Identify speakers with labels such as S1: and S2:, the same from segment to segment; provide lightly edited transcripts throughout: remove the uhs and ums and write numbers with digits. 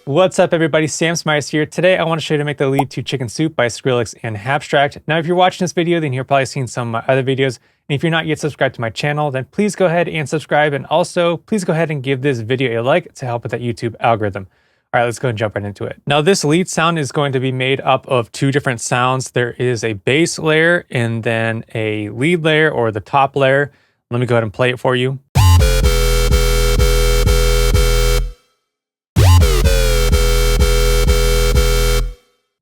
S1: What's up everybody, Sam Smyers here. Today I want to show you to make the lead to Chicken Soup by Skrillex and Habstrakt. Now if you're watching this video, then you're probably seen some of my other videos. And if you're not yet subscribed to my channel, then please go ahead and subscribe. And also, please go ahead and give this video a like to help with that YouTube algorithm. All right, let's go and jump right into it. Now this lead sound is going to be made up of two different sounds. There is a bass layer and then a lead layer or the top layer. Let me go ahead and play it for you.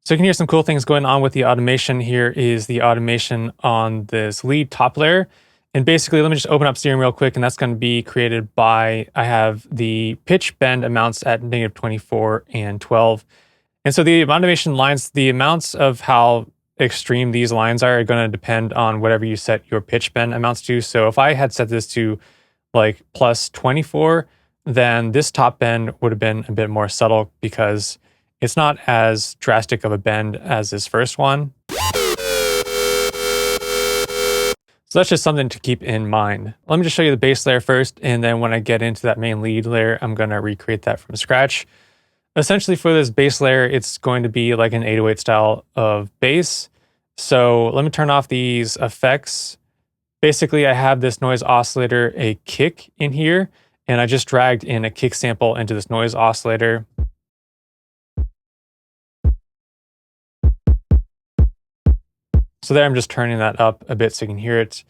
S1: So you can hear some cool things going on with the automation. Here is the automation on this lead top layer. And basically, let me just open up Serum real quick, and that's going to be created by, I have the pitch bend amounts at -24 and 12. And so the automation lines, the amounts of how extreme these lines are going to depend on whatever you set your pitch bend amounts to. So if I had set this to like +24, then this top bend would have been a bit more subtle because it's not as drastic of a bend as this first one. So that's just something to keep in mind. Let me just show you the base layer first, and then when I get into that main lead layer, I'm gonna recreate that from scratch. Essentially for this base layer, it's going to be like an 808 style of bass. So let me turn off these effects. Basically, I have this noise oscillator, a kick in here, and I just dragged in a kick sample into this noise oscillator. So there I'm just turning that up a bit so you can hear it.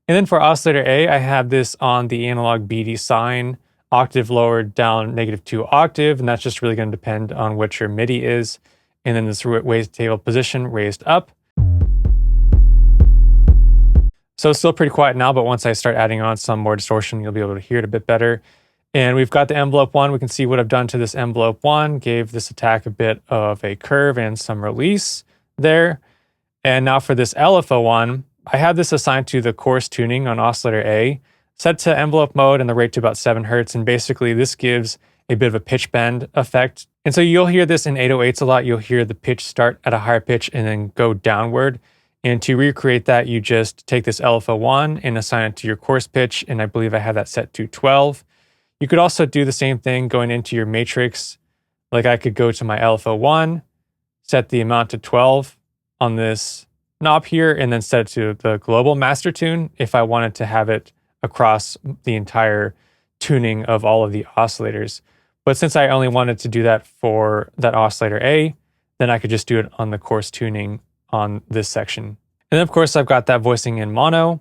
S1: And then for oscillator A, I have this on the analog BD sine, octave lowered down -2 octave, and that's just really going to depend on what your MIDI is. And then this wavetable position raised up. So it's still pretty quiet now, but once I start adding on some more distortion, you'll be able to hear it a bit better. And we've got the envelope one. We can see what I've done to this envelope one, gave this attack a bit of a curve and some release there. And now for this LFO one, I have this assigned to the coarse tuning on oscillator A, set to envelope mode and the rate to about 7 Hertz. And basically this gives a bit of a pitch bend effect. And so you'll hear this in 808s a lot. You'll hear the pitch start at a higher pitch and then go downward. And to recreate that, you just take this LFO one and assign it to your coarse pitch. And I believe I have that set to 12. You could also do the same thing going into your matrix. Like I could go to my LFO one, set the amount to 12 on this knob here, and then set it to the global master tune if I wanted to have it across the entire tuning of all of the oscillators. But since I only wanted to do that for that oscillator A, then I could just do it on the coarse tuning on this section. And then of course I've got that voicing in mono.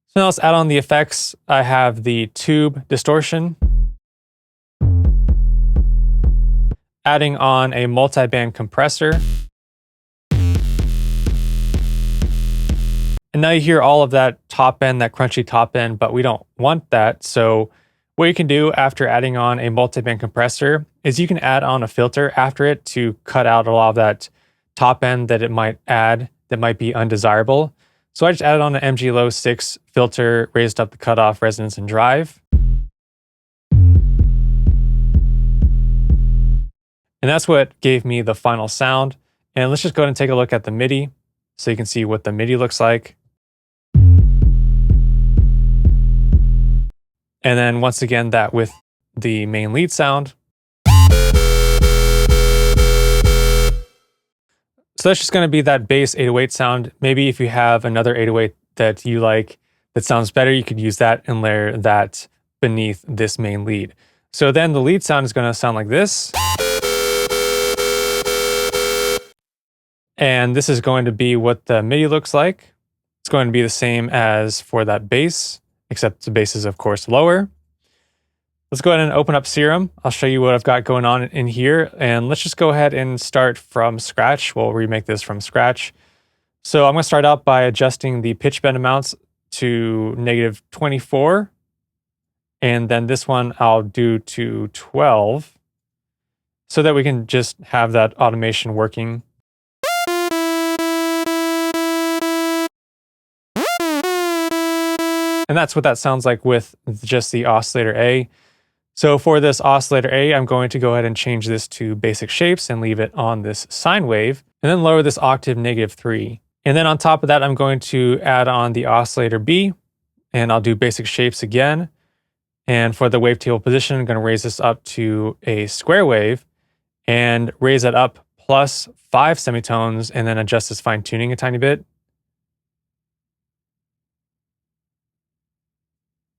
S1: So now let's add on the effects. I have the tube distortion, adding on a multi-band compressor. And now you hear all of that top end, that crunchy top end, but we don't want that. So what you can do after adding on a multi-band compressor is you can add on a filter after it to cut out a lot of that top end that it might add that might be undesirable. So I just added on an MG Low 6 filter, raised up the cutoff, resonance, and drive. And that's what gave me the final sound. And let's just go ahead and take a look at the MIDI so you can see what the MIDI looks like. And then once again, that with the main lead sound. So that's just going to be that bass 808 sound. Maybe if you have another 808 that you like that sounds better, you could use that and layer that beneath this main lead. So then the lead sound is going to sound like this. And this is going to be what the MIDI looks like. It's going to be the same as for that bass, except the bass is of course lower. Let's go ahead and open up Serum. I'll show you what I've got going on in here. And let's just go ahead and start from scratch. We'll remake this from scratch. So I'm going to start out by adjusting the pitch bend amounts to -24. And then this one I'll do to 12 so that we can just have that automation working. And that's what that sounds like with just the oscillator A. So for this oscillator A, I'm going to go ahead and change this to basic shapes and leave it on this sine wave, and then lower this octave -3. And then on top of that, I'm going to add on the oscillator B, and I'll do basic shapes again. And for the wavetable position, I'm going to raise this up to a square wave and raise it up plus 5 semitones and then adjust this fine tuning a tiny bit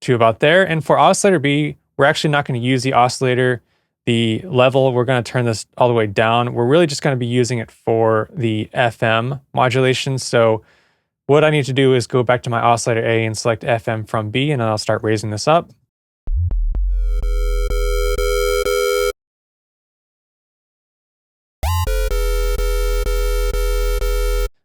S1: to about there. And for oscillator B, we're actually not going to use the oscillator, the level. We're going to turn this all the way down. We're really just going to be using it for the FM modulation. So what I need to do is go back to my oscillator A and select FM from B, and then I'll start raising this up.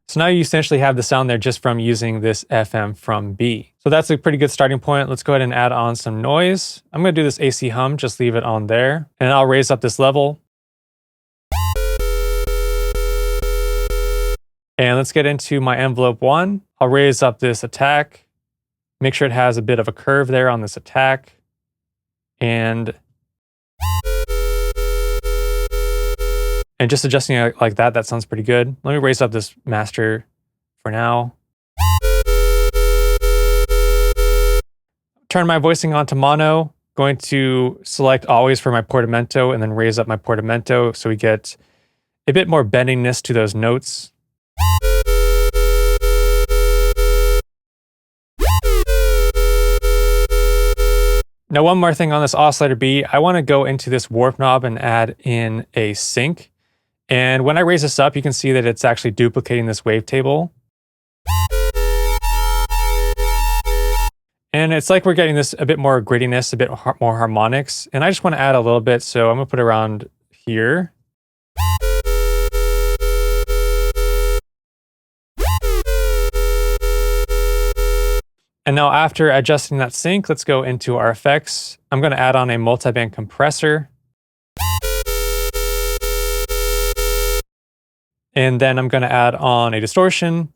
S1: So now you essentially have the sound there just from using this FM from B. So that's a pretty good starting point. Let's go ahead and add on some noise. I'm going to do this AC hum, just leave it on there. And I'll raise up this level. And let's get into my envelope 1. I'll raise up this attack. Make sure it has a bit of a curve there on this attack. And just adjusting it like that, that sounds pretty good. Let me raise up this master for now. Turn my voicing on to mono. Going to select always for my portamento and then raise up my portamento so we get a bit more bendiness to those notes. Now, one more thing on this oscillator B, I want to go into this warp knob and add in a sync. And when I raise this up, you can see that it's actually duplicating this wavetable. And it's like we're getting this a bit more grittiness, a bit more harmonics. And I just want to add a little bit, so I'm going to put it around here. And now after adjusting that sync, let's go into our effects. I'm going to add on a multi-band compressor. And then I'm going to add on a distortion.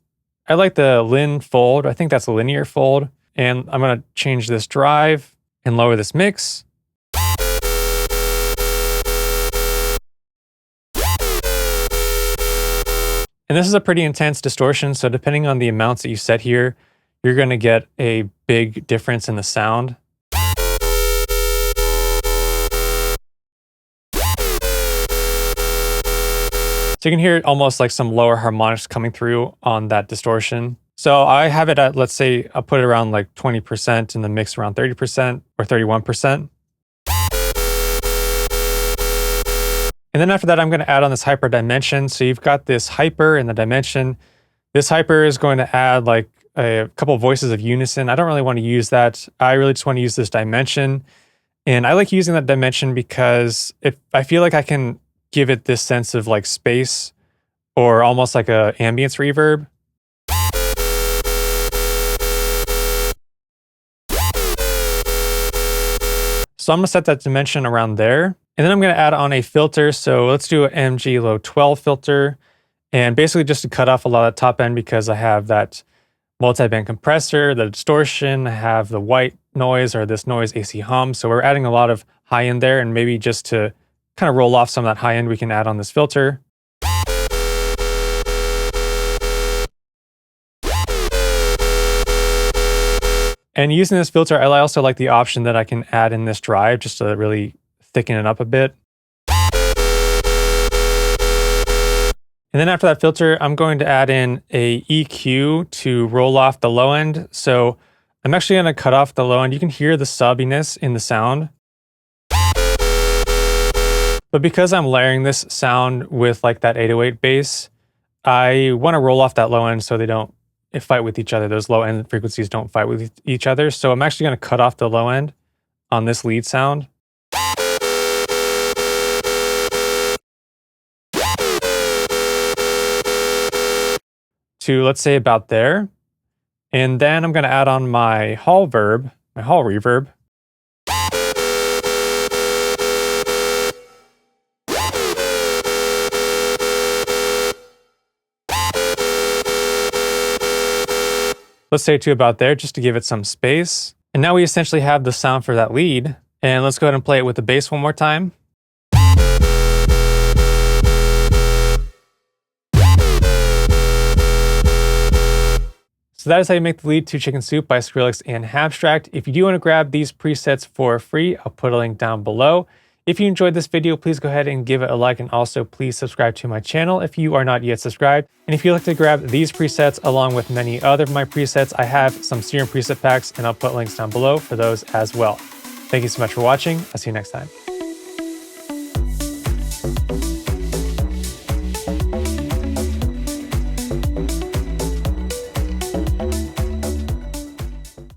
S1: I like the lin fold. I think that's a linear fold. And I'm going to change this drive and lower this mix. And this is a pretty intense distortion. So depending on the amounts that you set here, you're going to get a big difference in the sound. So you can hear almost like some lower harmonics coming through on that distortion. So I have it at, let's say, I'll put it around like 20% and the mix around 30% or 31%. And then after that, I'm going to add on this hyper dimension. So you've got this hyper and the dimension. This hyper is going to add like a couple of voices of unison. I don't really want to use that. I really just want to use this dimension. And I like using that dimension because I feel like I can give it this sense of like space or almost like a ambience reverb. So I'm going to set that dimension around there. And then I'm going to add on a filter. So let's do an MG low 12 filter. And basically just to cut off a lot of top end because I have that multi-band compressor, the distortion, I have the white noise or this noise AC hum. So we're adding a lot of high end there, and maybe just to kind of roll off some of that high end, we can add on this filter. And using this filter, I also like the option that I can add in this drive just to really thicken it up a bit. And then after that filter, I'm going to add in a EQ to roll off the low end. So I'm actually going to cut off the low end. You can hear the subbiness in the sound. But because I'm layering this sound with like that 808 bass, I want to roll off that low end so they don't fight with each other. Those low end frequencies don't fight with each other. So I'm actually going to cut off the low end on this lead sound. To, let's say, about there. And then I'm going to add on my hall reverb. Let's say to about there, just to give it some space. And now we essentially have the sound for that lead. And let's go ahead and play it with the bass one more time. So that is how you make the lead to Chicken Soup by Skrillex and Habstrakt. If you do want to grab these presets for free, I'll put a link down below. If you enjoyed this video, please go ahead and give it a like, and also please subscribe to my channel if you are not yet subscribed. And if you'd like to grab these presets along with many other of my presets, I have some Serum preset packs, and I'll put links down below for those as well. Thank you so much for watching. I'll see you next time.